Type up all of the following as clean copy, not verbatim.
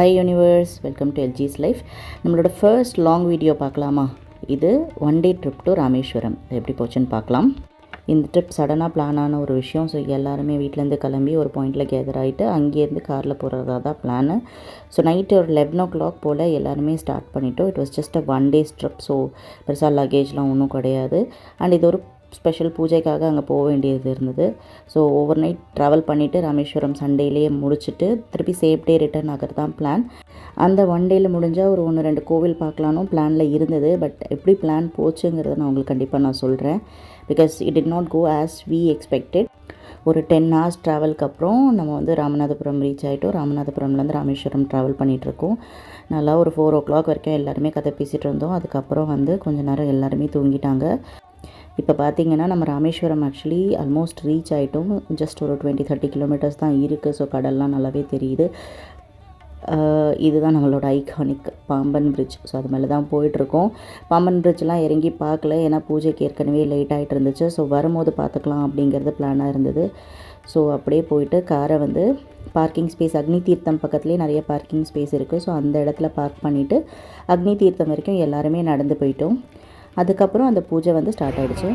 Hi universe, welcome to LG's life. நம்மளோட first long video பார்க்கலாமா? இது one day trip to Rameswaram எப்படி போச்சுன்னு பார்க்கலாம். இந்த ட்ரிப் சடனாக பிளான் ஆன ஒரு விஷயம். ஸோ எல்லாருமே வீட்டிலேருந்து கிளம்பி ஒரு பாயிண்டில் கேதர் ஆகிட்டு அங்கேருந்து காரில் போகிறதா தான் பிளானு. ஸோ நைட்டு ஒரு 11 o'clock போல் எல்லாருமே ஸ்டார்ட் பண்ணிட்டோம். It was just a one day trip. So பெருசாக லக்கேஜ்லாம் ஒன்றும் கிடையாது. அண்ட் இது ஒரு ஸ்பெஷல் பூஜைக்காக அங்கே போக வேண்டியது இருந்தது. ஸோ ஓவர் நைட் ட்ராவல் பண்ணிவிட்டு ராமேஸ்வரம் சண்டேலேயே முடிச்சுட்டு திருப்பி சேஃப் டே ரிட்டர்ன் ஆகிறது தான் பிளான். அந்த ஒன் டேயில் முடிஞ்சால் ஒரு 1-2 கோவில் பார்க்கலானும் பிளானில் இருந்தது. பட் எப்படி பிளான் போச்சுங்கிறத நான் உங்களுக்கு கண்டிப்பாக நான் சொல்கிறேன். Because it did not go as we expected. ஒரு 10 hours ட்ராவலுக்கு அப்புறம் நம்ம வந்து ராமநாதபுரம் ரீச் ஆகிட்டோம். ராமநாதபுரம்லேருந்து ராமேஸ்வரம் ட்ராவல் பண்ணிகிட்ருக்கோம். நல்லா ஒரு 4 o'clock வரைக்கும் எல்லாருமே கதை பேசிகிட்டு இருந்தோம். அதுக்கப்புறம் வந்து கொஞ்சம் நேரம் எல்லாருமே தூங்கிட்டாங்க. இப்போ பார்த்திங்கன்னா நம்ம ராமேஸ்வரம் ஆக்சுவலி ஆல்மோஸ்ட் ரீச் ஆகிட்டோம். ஜஸ்ட் ஒரு 20-30 kilometers தான் இருக்குது. ஸோ கடல்லாம் நல்லாவே தெரியுது. இதுதான் நம்மளோட ஐகானிக் பாம்பன் பிரிட்ஜ். ஸோ அது மேலே தான் போயிட்டுருக்கோம். பாம்பன் பிரிட்ஜெலாம் இறங்கி பார்க்கல, ஏன்னா பூஜைக்கு ஏற்கனவே லேட் ஆகிட்டு இருந்துச்சு. ஸோ வரும்போது பார்த்துக்கலாம் அப்படிங்கிறது பிளானாக இருந்தது. ஸோ அப்படியே போயிட்டு காரை வந்து பார்க்கிங் ஸ்பேஸ் அக்னி தீர்த்தம் பக்கத்துலேயே நிறைய பார்க்கிங் ஸ்பேஸ் இருக்குது. ஸோ அந்த இடத்துல பார்க் பண்ணிவிட்டு அக்னி தீர்த்தம் வரைக்கும் எல்லாருமே நடந்து போயிட்டோம். அதுக்கப்புறம் அந்த பூஜை வந்து ஸ்டார்ட் ஆகிடுச்சு.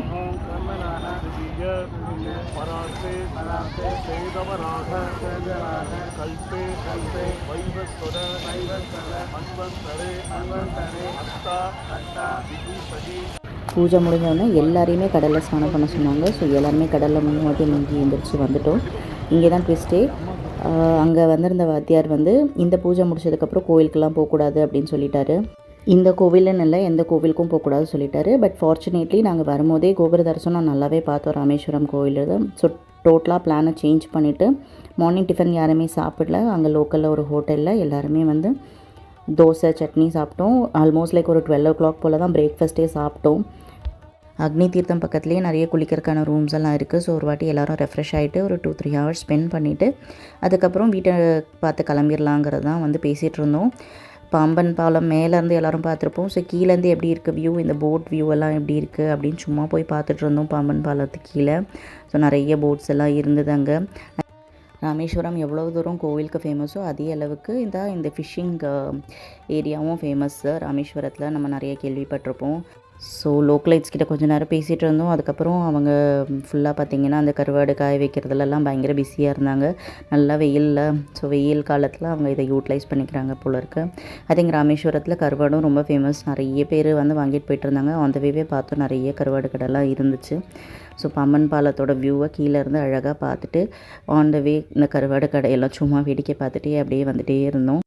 பூஜை முடிஞ்சோடனே எல்லாரையுமே கடலில் ஸ்நானம் பண்ண சொன்னாங்க. ஸோ எல்லாருமே கடலில் முன்னாடி நீங்கி எழுந்திரிச்சு வந்துட்டோம். இங்கே தான் ட்விஸ்ட்டே. அங்கே வந்திருந்த வாத்தியார் வந்து இந்த பூஜை முடிச்சதுக்கப்புறம் கோயிலுக்கெல்லாம் போகக்கூடாது அப்படின்னு சொல்லிட்டாரு. இந்த கோவிலுன்னு இல்லை, எந்த கோவிலுக்கும் போகக்கூடாது சொல்லிட்டாரு. பட் ஃபார்ச்சுனேட்லி நாங்கள் வரும்போதே கோபுர தரிசனம் நல்லாவே பார்த்தோம் ராமேஸ்வரம் கோயில். ஸோ டோட்டலாக பிளானை சேஞ்ச் பண்ணிவிட்டு மார்னிங் டிஃபன் யாருமே சாப்பிடல. அங்கே லோக்கலில் ஒரு ஹோட்டலில் எல்லாருமே வந்து தோசை சட்னி சாப்பிட்டோம். ஆல்மோஸ்ட் லைக் ஒரு 12 o'clock போல் தான் பிரேக்ஃபாஸ்ட்டே சாப்பிட்டோம். அக்னி தீர்த்தம் பக்கத்துலேயே நிறைய குளிக்கிறதுக்கான ரூம்ஸ் எல்லாம் இருக்குது. ஸோ ஒரு வாட்டி எல்லோரும் ரெஃப்ரெஷ் ஆகிட்டு ஒரு 2-3 hours ஸ்பெண்ட் பண்ணிவிட்டு அதுக்கப்புறம் வீட்டை பார்த்து கிளம்பிடலாங்கிறது தான் வந்து பேசிகிட்டு இருந்தோம். பாம்பன் பாலம் மேலேருந்து எல்லோரும் பார்த்துருப்போம். ஸோ கீழேருந்து எப்படி இருக்குது வியூ, இந்த போட் வியூ எல்லாம் எப்படி இருக்குது அப்படின்னு சும்மா போய் பார்த்துட்டு இருந்தோம் பாம்பன் பாலத்துக்கு கீழே. ஸோ நிறைய போட்ஸ் எல்லாம் இருந்தது அங்கே. ராமேஸ்வரம் எவ்வளோ தூரம் கோவிலுக்கு ஃபேமஸோ அதே அளவுக்கு இந்த ஃபிஷ்ஷிங் ஏரியாவும் ஃபேமஸ். ராமேஸ்வரத்தில் நம்ம நிறைய கேள்விப்பட்டிருப்போம். ஸோ லோக்கலைட்ஸ் கிட்ட கொஞ்சம் நேரம் பேசிகிட்டு இருந்தோம். அதுக்கப்புறம் அவங்க ஃபுல்லாக பார்த்திங்கன்னா அந்த கருவாடு காய வைக்கிறதுலலாம் பயங்கர பிஸியாக இருந்தாங்க. நல்லா வெயிலில். ஸோ வெயில் காலத்தில் அவங்க இதை யூட்டிலைஸ் பண்ணிக்கிறாங்க போல இருக்குது. ஐ திங்க் ராமேஸ்வரத்தில் கருவாடும் ரொம்ப ஃபேமஸ். நிறைய பேர் வந்து வாங்கிட்டு போயிட்டு இருந்தாங்க. அந்த வேவே பார்த்தோம், நிறைய கருவாடு கடைலாம் இருந்துச்சு. ஸோ பாம்பன் பாலத்தோட வியூவை கீழே இருந்து அழகாக பார்த்துட்டு ஆன் த வே இந்த கருவாடு கடையெல்லாம் சும்மா வேடிக்கை பார்த்துட்டே அப்படியே வந்துகிட்டே இருந்தோம்.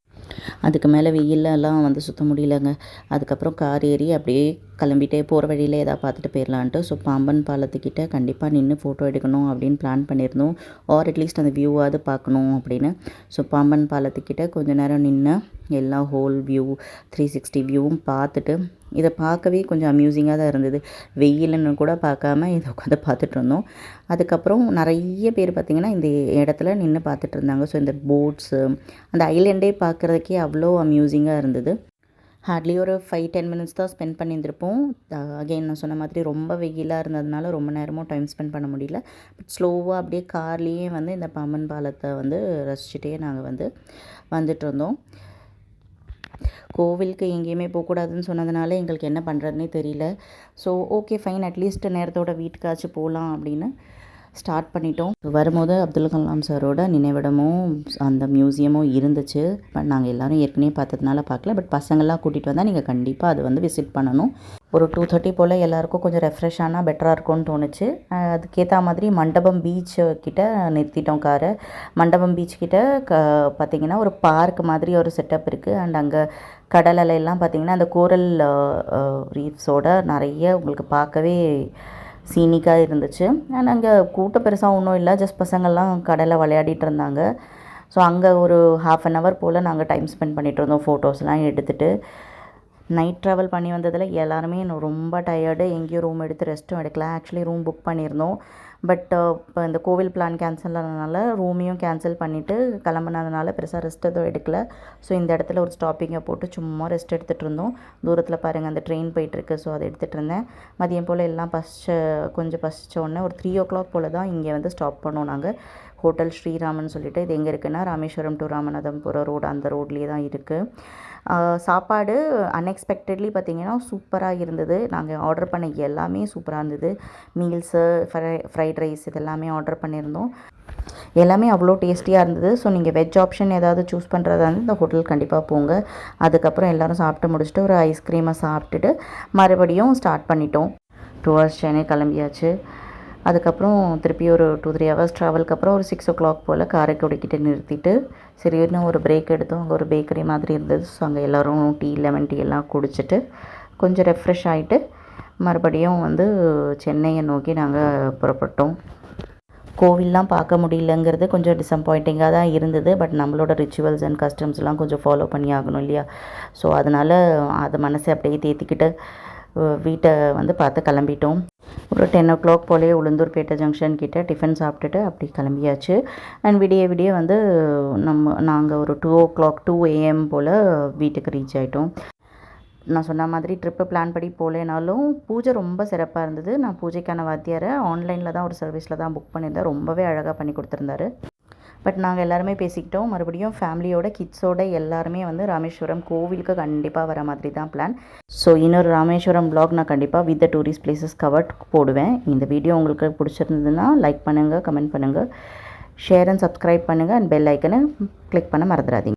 அதுக்கு மேலே வெயிலெல்லாம் வந்து சுற்ற முடியலங்க. அதுக்கப்புறம் கார் ஏறி அப்படியே கிளம்பிட்டே போகிற வழியில் எதாவது பார்த்துட்டு போயிடலான்ட்டு. ஸோ பாம்பன் பாலத்துக்கிட்ட கண்டிப்பாக நின்று ஃபோட்டோ எடுக்கணும் அப்படின்னு பிளான் பண்ணியிருந்தோம். ஆர் அட்லீஸ்ட் அந்த வியூவாவது பார்க்கணும் அப்படின்னு. ஸோ பாம்பன் பாலத்துக்கிட்ட கொஞ்சம் நேரம் நின்று எல்லா ஹோல் வியூ 360 வியூவும் பார்த்துட்டு இதை பார்க்கவே கொஞ்சம் அம்யூசிங்காக தான் இருந்தது. வெயிலுன்னு கூட பார்க்காம இதை உட்காந்து பார்த்துட்டு இருந்தோம். அதுக்கப்புறம் நிறைய பேர் பார்த்திங்கன்னா இந்த இடத்துல நின்று பார்த்துட்டு இருந்தாங்க. ஸோ இந்த போட்ஸு அந்த ஐலண்டே பார்க்குறதுக்கே அவ்வளோ அம்யூசிங்காக இருந்தது. ஹார்ட்லி ஒரு 5-10 minutes தான் ஸ்பெண்ட் பண்ணியிருந்திருப்போம். அகெயின் நான் சொன்ன மாதிரி ரொம்ப வெயிலாக இருந்ததுனால ரொம்ப நேரமும் டைம் ஸ்பெண்ட் பண்ண முடியல. பட் ஸ்லோவாக அப்படியே கார்லேயே வந்து இந்த பாம்பன் பாலத்தை வந்து ரசிச்சுட்டே நாங்கள் வந்து வந்துட்டு இருந்தோம். கோவிலுக்கு எங்கேயுமே போகக்கூடாதுன்னு சொன்னதுனால எங்களுக்கு என்ன பண்ணுறதுனே தெரியல. ஸோ ஓகே ஃபைன், அட்லீஸ்ட் நேரத்தோட வீட்டுக்காச்சும் போகலாம் அப்படின்னு ஸ்டார்ட் பண்ணிட்டோம். வரும்போது அப்துல் கலாம் சாரோட நினைவிடமும் அந்த மியூசியமும் இருந்துச்சு. பட் நாங்கள் எல்லோரும் ஏற்கனவே பார்த்ததுனால பார்க்கல. பட் பசங்கள்லாம் கூட்டிகிட்டு வந்தால் நீங்கள் கண்டிப்பாக அது வந்து விசிட் பண்ணணும். ஒரு 2:30 போல் எல்லாேருக்கும் கொஞ்சம் ரெஃப்ரெஷ் ஆனால் பெட்டராக இருக்கும்னு தோணுச்சு. அதுக்கேற்ற மாதிரி மண்டபம் பீச் கிட்ட நிறுத்திட்டோம் காரை. மண்டபம் பீச் கிட்ட பார்த்திங்கன்னா ஒரு பார்க் மாதிரி ஒரு செட்டப் இருக்குது. அண்ட் அங்கே கடல் அலையெல்லாம் பார்த்திங்கன்னா அந்த கோரல் ரீஃப்ஸோட நிறைய உங்களுக்கு பார்க்கவே சீனிக்காக இருந்துச்சு. அண்ட் அங்கே கூட்டம் பெருசாக ஒன்றும் இல்லை, ஜஸ்ட் பசங்கள்லாம் கடலில் விளையாடிட்டு இருந்தாங்க. ஸோ அங்கே ஒரு 1/2 hour போல் நாங்கள் டைம் ஸ்பெண்ட் பண்ணிகிட்டு இருந்தோம் ஃபோட்டோஸ்லாம் எடுத்துகிட்டு. நைட் ட்ராவல் பண்ணி வந்ததில் எல்லாருமே ரொம்ப டயர்டு. எங்கேயும் ரூம் எடுத்து ரெஸ்ட்டும் எடுக்கல. ஆக்சுவலி ரூம் புக் பண்ணியிருந்தோம். பட் இப்போ இந்த கோவில் பிளான் கேன்சல் ஆனதுனால ரூமையும் கேன்சல் பண்ணிவிட்டு கிளம்புனதுனால பெருசாக ரெஸ்ட் எதுவும் எடுக்கல. ஸோ இந்த இடத்துல ஒரு ஸ்டாப்பிங்கை போட்டு சும்மா ரெஸ்ட் எடுத்துகிட்டு இருந்தோம். தூரத்தில் பாருங்கள் அந்த ட்ரெயின் போயிட்டுருக்கு. ஸோ அதை எடுத்துகிட்டு இருந்தேன். மதியம் போல் எல்லாம் கொஞ்சம் பசிச்ச உடனே ஒரு 3 o'clock போல் தான் இங்கே வந்து ஸ்டாப் பண்ணோம் நாங்கள். ஹோட்டல் ஸ்ரீராமன் சொல்லிட்டு இது எங்கே இருக்குன்னா ராமேஸ்வரம் டு ராமநாதம் போகிற ரோடு, அந்த ரோட்லேயே தான் இருக்குது. சாப்பாடு அன்எக்ஸ்பெக்டட்லி பார்த்திங்கன்னா சூப்பராக இருந்தது. நாங்கள் ஆர்டர் பண்ண எல்லாமே சூப்பராக இருந்தது. மீல்ஸு, ஃப்ரைட் ரைஸ் இதெல்லாமே ஆர்டர் பண்ணியிருந்தோம். எல்லாமே அவ்வளோ டேஸ்டியாக இருந்தது. ஸோ நீங்கள் வெஜ் ஆப்ஷன் ஏதாவது சூஸ் பண்ணுறதா இருந்தால் இந்த ஹோட்டல் கண்டிப்பாக போங்க. அதுக்கப்புறம் எல்லோரும் சாப்பிட்டு முடிச்சுட்டு ஒரு ஐஸ்கிரீமை சாப்பிட்டுட்டு மறுபடியும் ஸ்டார்ட் பண்ணிட்டோம். டுவர்ஸ் சென்னை கிளம்பியாச்சு. அதுக்கப்புறம் திருப்பி ஒரு 2-3 hours ட்ராவலுக்கு அப்புறம் ஒரு 6 o'clock போல் காரைக்குடிக்கிட்ட நிறுத்திட்டு சரி இன்னும் ஒரு பிரேக் எடுத்தோம். அங்கே ஒரு பேக்கரி மாதிரி இருந்தது. ஸோ அங்கே எல்லோரும் லெமன் டீ எல்லாம் குடிச்சிட்டு கொஞ்சம் ரெஃப்ரெஷ் ஆகிட்டு மறுபடியும் வந்து சென்னையை நோக்கி நாங்கள் புறப்பட்டோம். கோவில்லாம் பார்க்க முடியலங்கிறது கொஞ்சம் டிசப்பாயிண்டிங்காக தான் இருந்தது. பட் நம்மளோட ரிச்சுவல்ஸ் அண்ட் கஸ்டம்ஸ்லாம் கொஞ்சம் ஃபாலோ பண்ணி ஆகணும் இல்லையா? ஸோ அதனால் அது மனசை அப்படியே தேத்திக்கிட்டு வீட்டை வந்து பார்த்து கிளம்பிட்டோம். ஒரு 10 o'clock போலே உளுந்தூர்பேட்டை ஜங்ஷன் கிட்டே டிஃபன் சாப்பிட்டுட்டு அப்படி கிளம்பியாச்சு. அண்ட் விடிய வந்து நாங்கள் ஒரு 2 AM போல் வீட்டுக்கு ரீச் ஆகிட்டோம். நான் சொன்ன மாதிரி ட்ரிப்பு பிளான் படி போகலேனாலும் பூஜை ரொம்ப சிறப்பாக இருந்தது. நான் பூஜைக்கான வாத்தியாரை ஆன்லைனில் தான் ஒரு சர்வீஸில் தான் புக் பண்ணியிருந்தேன். ரொம்பவே அழகாக பண்ணி கொடுத்துருந்தாரு. பட் நாங்கள் எல்லாருமே பேசிக்கிட்டோம். மறுபடியும் ஃபேமிலியோட கிட்ஸோட எல்லாருமே வந்து ராமேஸ்வரம் கோவிலுக்கு கண்டிப்பாக வர மாதிரி தான் பிளான். ஸோ இன்னொரு ராமேஸ்வரம் vlog நான் கண்டிப்பாக with the tourist places covered போடுவேன். இந்த வீடியோ உங்களுக்கு பிடிச்சிருந்ததுன்னா லைக் பண்ணுங்கள், கமெண்ட் பண்ணுங்கள், ஷேர் அண்ட் சப்ஸ்கிரைப் பண்ணுங்கள் அண்ட் பெல் ஐக்கனை கிளிக் பண்ண மறந்துடாதீங்க.